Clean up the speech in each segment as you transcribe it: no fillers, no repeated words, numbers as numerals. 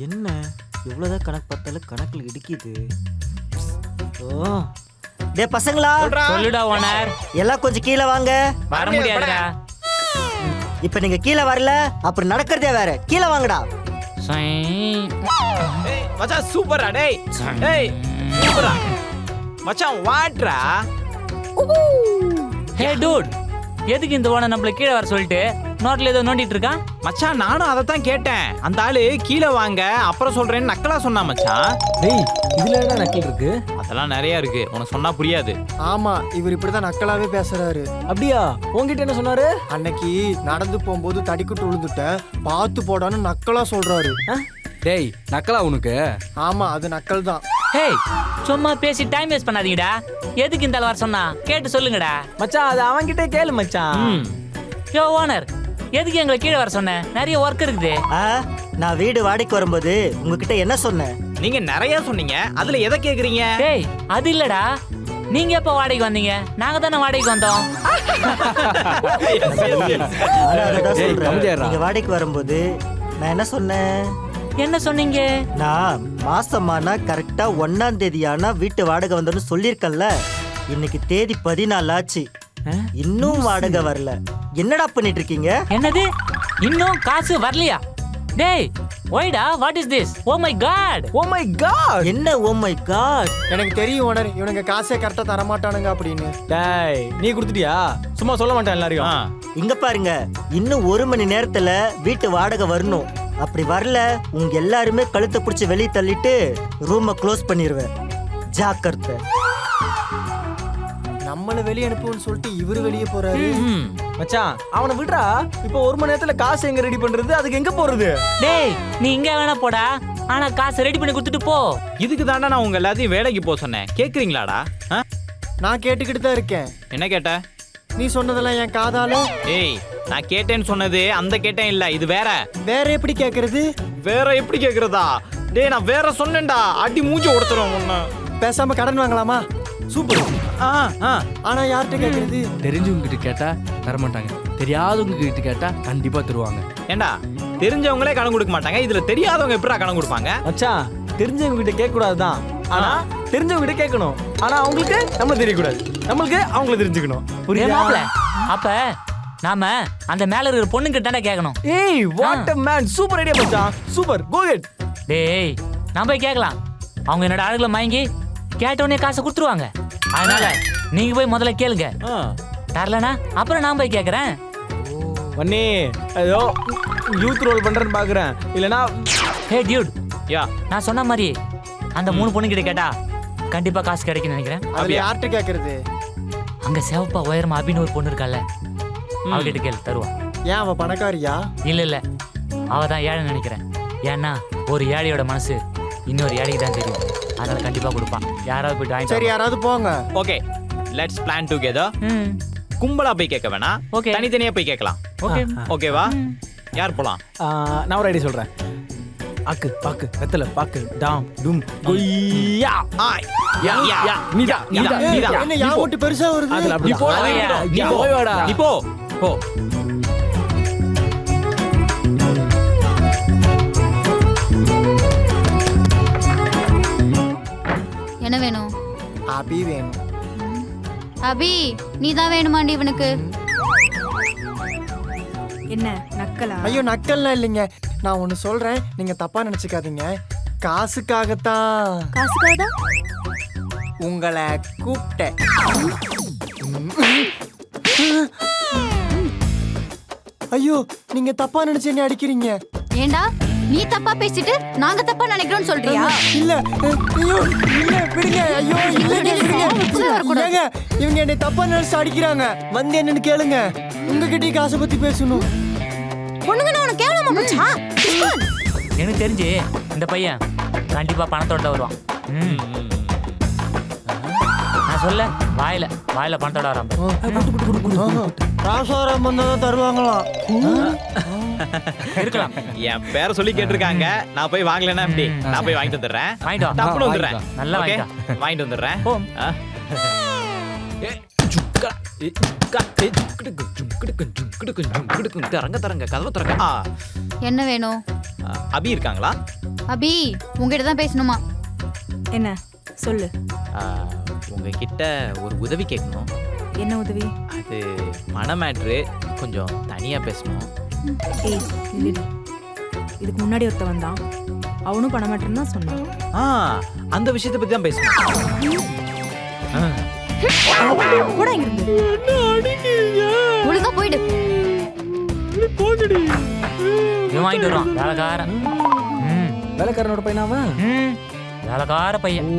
என்ன இவ்வளோதான் கணக்கு பார்த்தாலும் கணக்கில் இடிக்குது. ஓ டே பசங்களா, சொல்லுடா ஓனர். எல்லாம் கொஞ்சம் கீழே வாங்க. வர முடியாதுடா. இப்ப நீங்க கீழே வரல அப்புறம் நடக்கிறதே வேற. கீழே வாங்கடா. மச்சான் சூப்பரா டேய். டேய் சூப்பரா மச்சான் வாட்ரா. ஹே டூட், எதுக்கு இந்த ஓனர் நம்மள கீழே வர சொல்லிட்டு நோட்ல ஏதோ நோண்டிட்டு இருக்கான்? மச்சான் நானும் அதை தான் கேட்டேன். அந்த ஆளு கீழே வாங்க அப்புறம் சொல்றேன்னு நக்கலா சொன்னா மச்சான். டேய் இதுல என்ன நக்கல் இருக்கு? அதெல்லாம் நிறைய இருக்கு, உனக்கு சொன்னா புரியாது. ஆமா, இவர் இப்படிதான் நக்கலாவே பேசுறாரு. அப்படியா? உன்கிட்ட என்ன சொன்னாரு? அன்னைக்கு நடந்து போகும்போது தடிக்கிட்டு விழுந்துட்டேன், பார்த்து போடான்னு நக்கலா சொல்றாரு. டேய் நக்கலா உனக்கு? ஆமா, அது நக்கல் தான். ஹே, சும்மா பேசி டைம் வேஸ்ட் பண்ணாதீங்கடா. எதுக்கு இந்த ஆள் வர சொன்னா கேட்டு சொல்லுங்கடா. மச்சான் அது அவன்கிட்ட கேளு மச்சான். யோ ஓனர், எதுக்கு எங்களை கீழே வர சொன்ன? நிறைய ஒர்க் இருக்குது. நான் வீடு வாடகைக்கு வரும்போது உங்ககிட்ட என்ன சொன்னேன்? நீங்க நிறைய சொன்னீங்க, அதுல எதை கேக்குறீங்க? டேய் அது இல்லடா, நீங்க எப்ப வாடகைக்கு வந்தீங்க? நாங்க தானே வாடகைக்கு வந்தோம். அதான் சொல்றேன். கம்மியாடுறா. நீங்க வாடகைக்கு வரும்போது நான் என்ன சொன்னேன்? என்ன சொன்னீங்க? நான் மாசமானா கரெக்டா 1ஆம் தேதி ஆனா வீட்டு வாடகை வந்தோன்னு சொல்லியிருக்கேன்ல. இன்னைக்கு தேதி 14 ஆச்சு, இன்னும் வாடகை வரல. என்னடா பண்ணிட்டு இருக்கீங்க? என்னது இன்னும் காசு வரலையா? டேய் ஒய்டா, what is this? Oh my God. Oh my God. என்ன ஓ மை காட்? எனக்கு தெரியும் ஓனர், இவனுங்க காசே கரெக்டா தரமாட்டானுங்க அப்படின்னு. டேய் நீ கொடுத்துட்டியா? சும்மா சொல்ல மாட்டேன் எல்லாரையும். இங்க பாருங்க, இன்னும் 1 மணி நேரத்துல வீட்டு வாடகை வரணும். அப்படி வரல உங்க எல்லாருமே கழுத்தை பிடிச்சி வெளியே தள்ளிட்டு ரூமை க்ளோஸ் பண்ணிடுவேன். ஜாக்கிரதை. நம்மள வெளியே அனுப்புவோம்னு சொல்லிட்டு இவரு வெளியே போறாரு. மச்சான் அவனை விடுறா. இப்போ 1 மணி நேரத்துல காசு எங்க ரெடி பண்றது? அதுக்கு எங்க போறது? டேய் நீ இங்க வேணா போடா, ஆனா காசு ரெடி பண்ணி கொடுத்துட்டு போ. இதுக்கு தாண்டா நான் உங்க எல்லாத்தையும் வேலைக்கு போக சொன்னேன். கேக்குறீங்களாடா? நான் கேட்டுக்கிட்டு தான் இருக்கேன். என்ன கேட்ட? நீ சொன்னதெல்லாம் என் காதால. ஏய் நான் கேட்டேன்னு சொன்னது அந்த கேட்டேன் இல்ல, இது வேற. வேற எப்படி கேக்குறது? வேற எப்படி கேக்குறதா? டேய் நான் வேற சொன்னேன்டா, அடி மூஞ்சி உடைச்சிரும் உன்னை. பேசாம கடன் வாங்கலாமா? சூப்பர். ஆனா யார்கிட்ட கேக்குறது? தெரிஞ்சவங்க கிட்ட கேட்டா தர மாட்டாங்க, தெரியாதவங்க கிட்ட கேட்டா கண்டிப்பா தருவாங்க. ஏண்டா தெரிஞ்சவங்களே கடன் கொடுக்க மாட்டாங்க, இதுல தெரியாதவங்க எப்படிடா கடன் கொடுப்பாங்க? மச்சான் தெரிஞ்சவங்க கிட்ட கேட்க கூடாதுதான், ஆனா தெரிஞ்சவங்க கிட்ட கேட்கணும். ஆனா அவங்களுக்கு நம்ம தெரியக்கூடாது, நம்மளுக்கு அவங்கள தெரிஞ்சுக்கணும். டேய் புரியுதா? மாப்ள, அப்ப நாம அந்த மேல இருக்கிற பொண்ணுங்கிட்ட தானே கேட்கணும். ஏய் what a man, super idea மச்சான், சூப்பர், கோ ஹெட். டேய் நான் போய் கேட்கலாம். அவங்க என்னோட அழகுல மயங்கி கேட்ட உடனே காசை கொடுத்துருவாங்க. அதனால நீங்க போய் முதல்ல கேளுங்க. தரலனா அப்புறம் நான் போய் கேட்கறேன். வண்ணே ஏதோ யூத் ரோல் பண்றேன்னு பாக்குறேன், இல்லனா. ஹே டியூட், யா நான் சொன்ன மாதிரி அந்த 3 பொண்ணுகிட்ட கேட்டா கண்டிப்பா காசு கிடைக்கும்னு நினைக்கிறேன். அதுல யார்கிட்ட கேக்குறது? அங்க சிவப்பா உயரமா அபின்னு ஒரு பொண்ணு இருக்கால, அவகிட்ட கேளு, தருவா. ஏன் அவ பணக்காரியா? இல்ல அவ தான் ஏழைன்னு நினைக்கிறேன். ஏன்னா ஒரு ஏழையோட மனசு இன்னொரு ஏழைக்கு தான் தெரியும். அதனால கண்டிப்பா கொடுப்பான். யாராவது போய் வாங்கி. சரி யாராவது போங்க. Okay let's plan together. ம் கும்பலா போய் கேட்க வேணாம், Okay. தனித்தனியா போய் கேட்கலாம். ஓகே ஓகேவா? யார் போலாம்? நான் ஒரு ஐடியா சொல்றேன். ஆக்கு பாக்கு வெத்தல பாக்கு டாம் டும் கொய்யா. ஆய் யா யா நீதா நீதா ஏய், நீதா. என்ன யா மட்டும் பெருசா வருது? அதுல அப்படி போ. வாயா, நீ போய் வாடா. நீ போ போ. என்ன வேணும்? அபி வேணும். அபி நீ தான் வேணுமாண்டி இவனுக்கு? என்ன நக்கலா? ஐயோ நக்கல்லாம் இல்லைங்க, நான் ஒண்ணு சொல்றேன், நீங்க தப்பா நினைச்சுக்காதீங்க. காசுக்காகத்தான் காசுக்காக தான் உங்களை கூப்பிட்டேன். ஐயோ நீங்க தப்பா நினைச்சு என்ன அடிக்கிறீங்க? ஏண்டா நீ தப்பா பேசிட்டு நாங்க தப்பா நினைக்கிறோம்னு சொல்றியா? இல்ல ஐயோ இல்ல விடுங்க. ஐயோ இல்லங்க விடுங்க. ஏங்க இவங்க என்னை தப்பா நினைச்சு அடிக்கிறாங்க. வந்து என்னன்னு கேளுங்க. உங்ககிட்ட காசை பத்தி பேசணும். பொண்ணுங்க உனக்கு கேவலமா போச்சா? எனக்கு தெரிஞ்சு இந்த பையன் கண்டிப்பா பணத்தோட தான் வருவான். நான் சொல்ல வாயில பணத்தோட வரான். ராசாராம் வந்தாதான் தருவாங்களாம். இருக்கலாம். என் பேரை சொல்லி கேட்டிருக்காங்க, நான் போய் வாங்கலன்னா எப்படி? நான் போய் வாங்கிட்டு வந்துடுறேன். வாங்கிட்டு வா. டப்புனு வந்துடுறேன். நல்லா Okay? வாங்கிட்டு வாங்கிட்டு வந்துடுறேன். போ. ஆ. சுக்கா தரங்க தரங்க கதவை தரங்க. என்ன வேணும்? அபி இருக்காங்களா? அபி உங்ககிட்ட தான் பேசணுமா? என்ன சொல்லு. உங்ககிட்ட ஒரு உதவி கேட்கணும். என்ன உதவி? அது மன மேட்ரு, கொஞ்சம் தனியா பேசணும். ஏய் நில்லுடி. இதுக்கு முன்னாடி ஒருத்த வந்தான், அவனும் பண மாட்டேன்னு தான் சொன்னான். அந்த விஷயத்தை பத்தி தான் பேசணும். கூட இங்கிருந்து ஒழுங்கா போயிடு. இவன் வாங்கிட்டு வருவான் வேலைக்காரன். வேலைக்காரனோட பையனா அவன்? வேலைக்கார பையன்.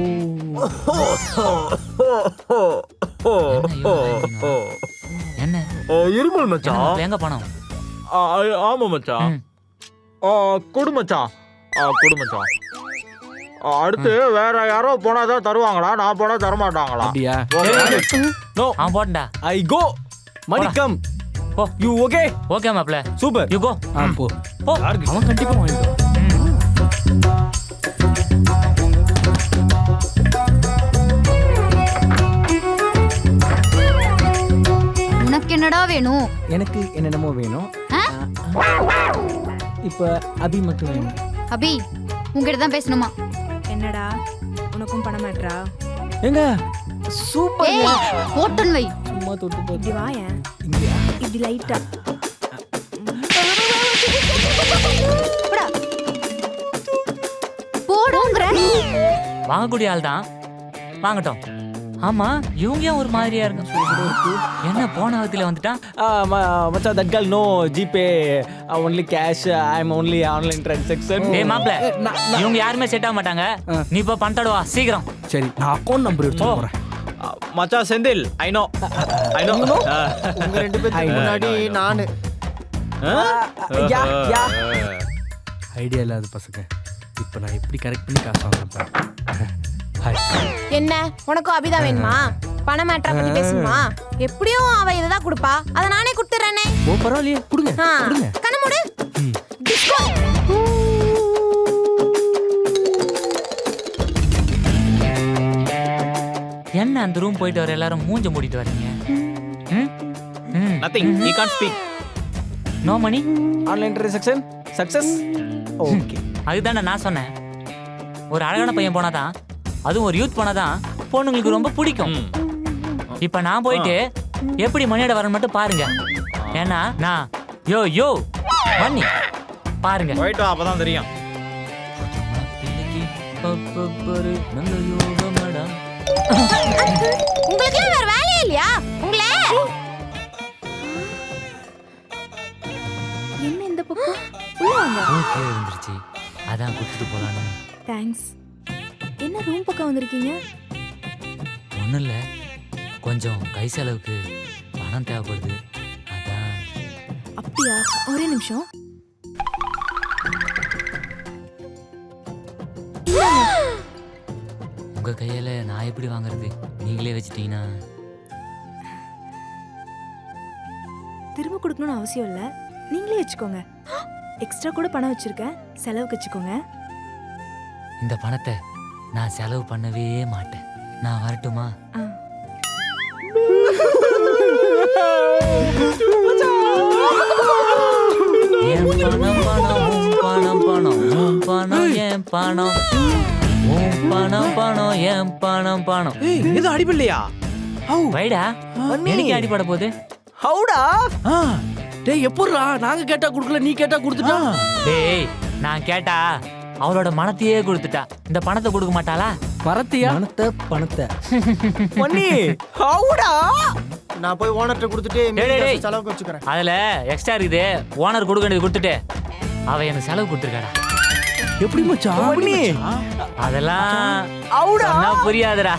என்ன இருமல் மச்சான். எங்க பணம்? ஆமா மச்சான். கொடு மச்சான். கொடு மச்சான். அடுத்து வேற யாரோ போனாதான் தருவாங்களா? நான் போனா தர மாட்டாங்களா? அப்படியா? நோ, அவன் போட்டா. ஐ கோ. மணிக்கம். போ. You okay? ஓகே மாப்ள. சூப்பர். You go. போ. போ. அவன் கண்டிப்பா வாங்கிடுவான். உனக்கு என்னடா வேணும்? எனக்கு என்னென்னமோ வேணும். ஆ? இப்ப அபி மட்டும் வேணும். அபி உங்ககிட்ட தான் பேசணுமா? என்னடா உனக்கும் பண மாட்டா? ஏங்க சூப்பர். ஏய் போட்டன் வை. சும்மா தொட்டு இப்படி போட்டு. வாயேன், இங்கயா? இப்படி லைட்டா. போடுங்கற. வாங்கக்கூடிய ஆள் தான், வாங்கட்டும். ஆமா இவங்க ஏன் ஒரு மாதிரியா இருக்கு? என்ன போன வகத்துல வந்துட்டான்? மச்சான் that girl no GPay, only cash, I am only online transaction. டேய் மாப்ள, இவங்க யாருமே செட் ஆக மாட்டாங்க. நீ இப்ப பணத்தோட வா சீக்கிரம். சரி நான் அக்கவுண்ட் நம்பர் எடுத்து போறேன். மச்சான் செந்தில், ஐ நோ. உங்க ரெண்டு பேருக்கு முன்னாடி நானு. யா யா ஐடியா இல்லாத பசங்க. இப்போ நான் எப்படி கரெக்ட் பண்ணி காசு வாங்குறேன்? ஹாய். என்ன உனக்கும் அபிதா வேணுமா? பண மேட்டரை பத்தி பேசணுமா? எப்படியும் அவ இததான் கொடுப்பா, அத நானே கொடுத்துறேனே. ஓ பரவாயில்லையே, கொடுங்க கொடுங்க. கண்ண மூடு. என்ன அந்த ரூம் போயிட்டு வர எல்லாரும் மூஞ்ச மூடிட்டு வரீங்க? Nothing, he can't speak. No money. Online transaction success. Okay. அதுதான்டா நான் சொன்னேன். ஒரு அழகான பையன் போனாதான், அதுவும் ஒரு யூத் போனாதான் பொண்ணுங்களுக்கு ரொம்ப பிடிக்கும். இப்ப நான் போயிட்டு எப்படி மணியோட வரேன் மட்டும் பாருங்க. ஏன்னா நான் யோ யோ மணி பாருங்க. போயிட்டு வா, அப்பதான் தெரியும். உங்களுக்கு வேற வேலையே இல்லையா? உங்களே என்ன இந்த பக்கம் உள்ள வாங்க. ஓகே வந்துருச்சு, அதான் கொடுத்துட்டு போலான்னு. தேங்க்ஸ். என்ன ரூம் பக்கம் வந்திருக்கீங்க? ஒன்றும் இல்லை, கொஞ்சம் கை செலவுக்கு பணம் தேவைப்படுது, அதான். அப்படியா? ஒரே நிமிஷம். உங்க கையில நான் எப்படி வாங்குறது? நீங்களே வச்சுட்டீங்கன்னா. திரும்ப கொடுக்கணும்னு அவசியம் இல்லை, நீங்களே வச்சுக்கோங்க. எக்ஸ்ட்ரா கூட பணம் வச்சிருக்கேன், செலவுக்கு வச்சுக்கோங்க. இந்த பணத்தை நான் செலவு பண்ணவே மாட்டேன். நான் வரட்டுமா? ஆ. என் பணம் பணம் உன் பணம் பணம் உன் பணம் என் பணம் உன் பணம் பணம் என் பணம் பணம். எதுவும் அடிபடலையா? வைடா, எனக்கு அடிபட போகுது. ஹவுடா? டேய் எப்படிடா நாங்க கேட்டா குடுக்கல, நீ கேட்டா கொடுத்துட்டா? டேய் நான் கேட்டா அவளோட மனத்தையே கொடுத்துட்டா, இந்த பணத்தை கொடுக்க மாட்டாளா? மரத்தையா? பணத்தை பண்ணி ஹவுடா? நான் போய் ஓனர்ட்ட கொடுத்துட்டு மீதி டேய், காசு டேய். செலவுக்கு வச்சுக்கிறேன். அதுல எக்ஸ்ட்ரா இருக்குது, ஓனர் கொடுக்க வேண்டியது கொடுத்துட்டு அவ எனக்கு செலவு கொடுத்துருக்காடா. எப்படி மச்சான்? பண்ணி அதெல்லாம் ஹவுடா? சொன்னா புரியாதுடா.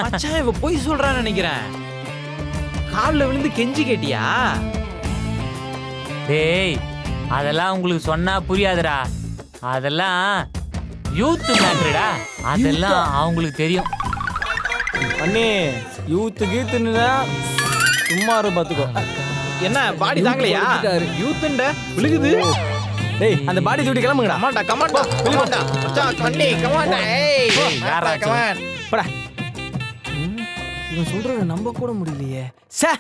மச்சான் இவ போய் சொல்றான்னு நினைக்கிறேன். கால்ல விழுந்து கெஞ்சி கேட்டியா? டேய் அதெல்லாம் உங்களுக்கு சொன்னா புரியாதுடா, அதெல்லாம் யூத் மேட்டர்டா, அதெல்லாம் அவங்களுக்கு தெரியும். பண்ணி யூத்து கீத்துன்னா சும்மா இரு பாத்துக்கோ. என்ன பாடி தாங்கலையா? யூத்துண்ட விழுகுது. டேய் அந்த பாடி தூட்டி கிளம்புங்கடா. கமாண்டா கமாண்டா கமாண்டா மச்சான் கண்ணி கமாண்டா. ஏய் யாரா கமான். போடா. இவன் சொல்றத நம்ப கூட முடியலையே. சே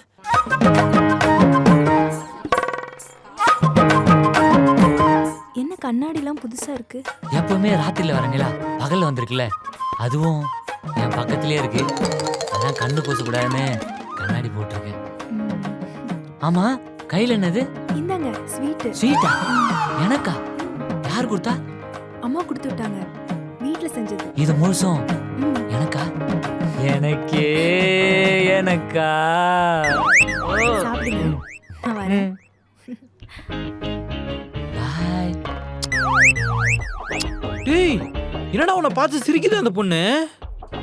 என்ன கண்ணாடிலாம் புதுசா இருக்கு? எப்பவுமே ராத்திரில வர நிலா பகல்ல வந்திருக்குல்ல, அதுவும் என் பக்கத்திலே இருக்கு. அதான் கண்ணு கூசக்கூடாதுன்னு கண்ணாடி போட்டிருக்கேன். ஆமா, கையில என்னது? இந்தாங்க ஸ்வீட். ஸ்வீட்டா? எனக்கா? யார் கொடுத்தா? அம்மா கொடுத்து விட்டாங்க, வீட்ல செஞ்சது. இது முழுசும் ம். எனக்கா? எனக்கே எனக்கா? சாப்பிடுங்க, நான் வரேன். பாய். டேய் என்னடா உன்னை பார்த்து சிரிக்குது அந்த பொண்ணு?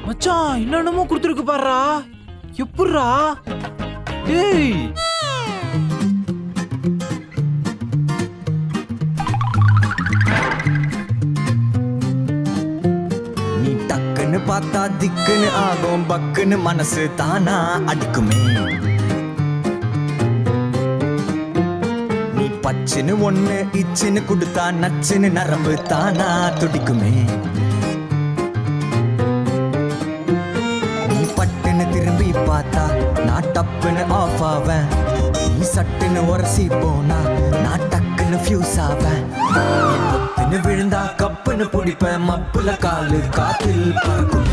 மச்சான் என்னென்னமோ கொடுத்துருக்கு பாருடா. எப்படிரா? டேய் நீ டக்குன்னு பார்த்தா திக்குன்னு ஆகும், பக்குன்னு மனசு தானா அடிக்குமே. நீ பச்சுன்னு ஒண்ணு இச்சுன்னு கொடுத்தா நச்சுன்னு நரம்பு தானா துடிக்குமே. நீ பட்டுன்னு திரும்பி பார்த்தா நான் டப்புன்னு ஆஃப் ஆவேன். நீ சட்டுன்னு உரசி போனா நான் டக்குன்னு ஃபியூஸ் ஆவேன். நீ பொத்துன்னு விழுந்தா கப்புன்னு பிடிப்பேன், மப்புல காலு காத்தில் பறக்கும்.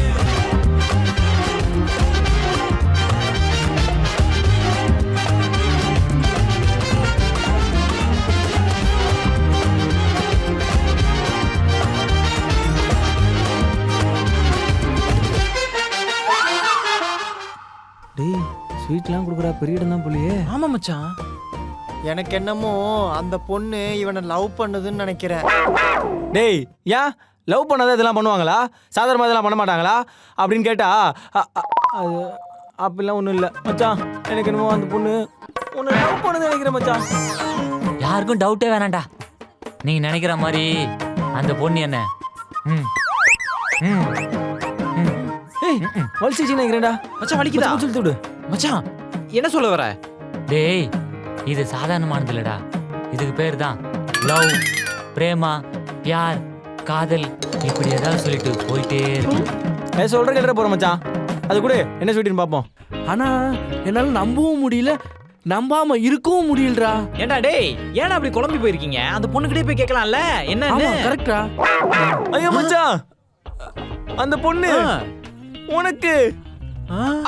டேய் ஸ்வீட்லாம் கொடுக்குறா, பெரிய இடம் தான் போலியே. ஆமா மச்சான். எனக்கு என்னமோ அந்த பொண்ணு இவனை லவ் பண்ணுதுன்னு நினைக்கிறேன். டேய் ஏன் லவ் பண்ணாத இதெல்லாம் பண்ணுவாங்களா? சாதாரணமாக இதெல்லாம் பண்ண மாட்டாங்களா அப்படின்னு கேட்டா அது அப்படிலாம் ஒன்றும் இல்லை மச்சான். எனக்கு என்னமோ அந்த பொண்ணு உன்னை லவ் பண்ணது நினைக்கிறேன் மச்சான். யாருக்கும் டவுட்டே வேணாம்டா. நீங்க நினைக்கிற மாதிரி அந்த பொண்ணு என்ன ம் ம் ம் ஏய் வலிச்சிச்சு நினைக்கிறேன்டா மச்சான். வலிக்குதா? சொல்லி விடு மச்சான். என்ன சொல்ல வர? டேய், இது சாதாரணமானது இல்லடா. இதுக்கு பேர் தான் லவ், பிரேமா, பியார், காதல், இப்படி ஏதாவது சொல்லிட்டு போயிட்டே இருக்கு. சொல்ற கேட்ட போறோம் மச்சான். அது கூட என்ன சொல்லிட்டு பார்ப்போம். ஆனா என்னால நம்பவும் முடியல, நம்பாம இருக்கவும் முடியலடா. ஏண்டா டேய், ஏன்டா அப்படி குழம்பி போயிருக்கீங்க? அந்த பொண்ணுகிட்டே போய் கேட்கலாம்ல என்னன்னு. கரெக்டா? ஐயோ மச்சான், அந்த பொண்ணு உனக்கு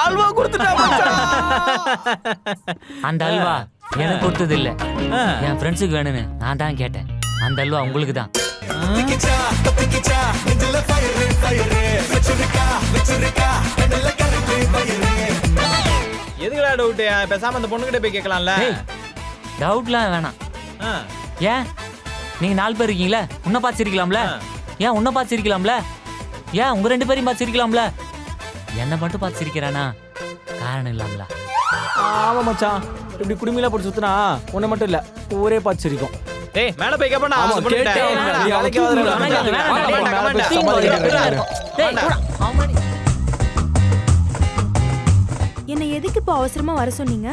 அல்வா கொடுத்துட்டா மச்சான். அந்த அல்வா எனக்கு கொடுத்தது இல்ல, என் ஃப்ரெண்ட்ஸுக்கு வேணும்னு நான் தான் கேட்டேன். அந்த அல்வா உங்களுக்கு தான். எதுக்குடா டவுட்? பேசாம அந்த பொண்ணுகிட்ட போய் கேட்கலாம்ல. டவுட்லாம் வேணாம். ஏன் நீங்க 4 பேர் இருக்கீங்களா? உன்னை பார்த்து சிரிக்கலாம்ல? ஏன் உன்னை பார்த்து சிரிக்கலாம்ல? ஏன் உங்க 2 பேரையும் பார்த்து சிரிக்கலாம்ல? என்னை மட்டும் பார்த்து சிரிக்கிறானா காரணம் இல்லாமல? ஆமா மச்சான், இப்படி குடுமையில போட்டு சுத்தினா உன்னை மட்டும் இல்ல ஊரே பார்த்து சிரிக்கும். டேய் மேல போய் கேப்படா. ஆமா, கேட்டேன். நீ வேலைக்கு என்னை எதுக்கு இப்போ அவசரமா வர சொன்னீங்க?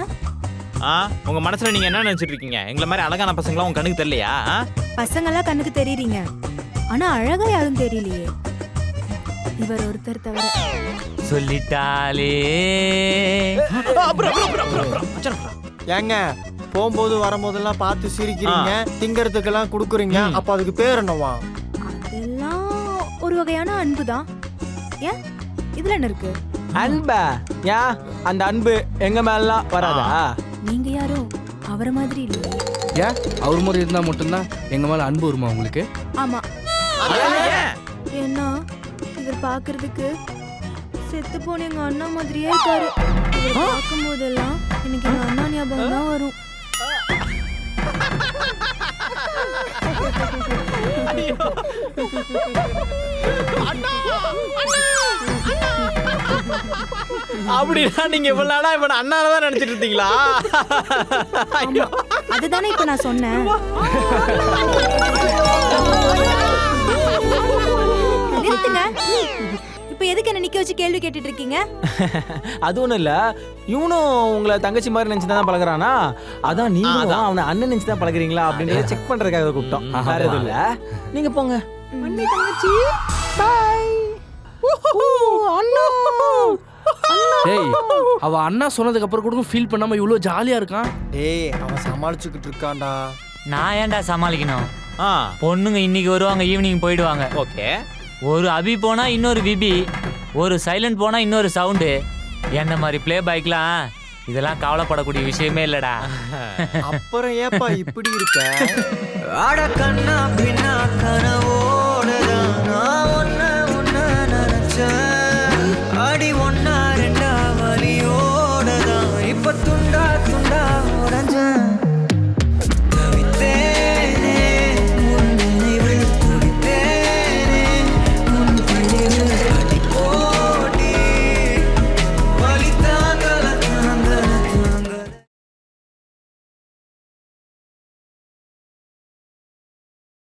உங்க மனசுல நீங்க என்ன நினைச்சிட்டு இருக்கீங்க? எங்களை மாதிரி அழகான பசங்களா உங்க கண்ணுக்கு தெரியலையா? பசங்கெல்லாம் கண்ணுக்கு தெரியுறீங்க, ஆனா அழகா யாரும் தெரியலையே, இவர் ஒருத்தர் தவிர. சொல்லிட்டாலே. ஏங்க போகும்போது வரும்போதெல்லாம் பார்த்து சிரிக்கிறீங்க, திங்கறதுக்கெல்லாம் கொடுக்குறீங்க, அப்ப அதுக்கு பேர் என்னவா? அதெல்லாம் ஒரு வகையான அன்பு தான். ஏன் இதுல என்ன இருக்கு? அன்பா? ஏன் அந்த அன்பு எங்க மேலாம் வராதா? நீங்க யாரும் அவரை மாதிரி இல்லையே. ஏன் அவர் மாதிரி இருந்தா மட்டும்தான் எங்க மேல அன்பு வருமா உங்களுக்கு? ஆமா, ஏன்னா இவர் பாக்குறதுக்கு செத்து போன எங்க அண்ணா மாதிரியே இருக்காரு. இவர் பார்க்கும் போதெல்லாம் எனக்கு எங்க அண்ணா ஞாபகம் தான் வரும். அப்படின்னா நீங்க இவ்வளவு நாளா இவன் அண்ணாலதான் நினைச்சிட்டு இருந்தீங்களா? ஆமா, அதுதானே இப்ப நான் சொன்னேன். நிறுத்துங்க. இப்ப எதுக்கு என்ன நிக்க வச்சு கேள்வி கேட்டுட்டு இருக்கீங்க? அது ஒண்ணும் இல்ல, இவனும் உங்களை தங்கச்சி மாதிரி நினைச்சுதான் பழகுறானா, அதான் நீங்களும் அவனை அண்ணன் நினைச்சுதான் பழகுறீங்களா அப்படின்னு செக் பண்றதுக்காக கூப்பிட்டோம். வேற எதுவும் இல்ல, நீங்க போங்க. தங்கச்சி பாய். அண்ணா டேய் அவ அண்ணா சொன்னதுக்கு அப்புறம் கூட ஃபீல் பண்ணாம இவ்வளவு ஜாலியா இருக்கான். டேய் அவன் சமாளிச்சுக்கிட்டு இருக்கான்டா. நான் ஏன்டா சமாளிக்கணும்? ஆ பொண்ணுங்க இன்னைக்கு வருவாங்க, ஈவினிங் போயிடுவாங்க. ஓகே. ஒரு அபி போனா இன்னொரு விபி, ஒரு சைலண்ட் போனா இன்னொரு சவுண்டு. என்ன மாதிரி ப்ளே பைக்லாம் இதெல்லாம் கவலைப்படக்கூடிய விஷயமே இல்லடா. அப்புறம் ஏப்பா இப்படி இருக்க? ஆட கண்ணா பின்னா கனவோ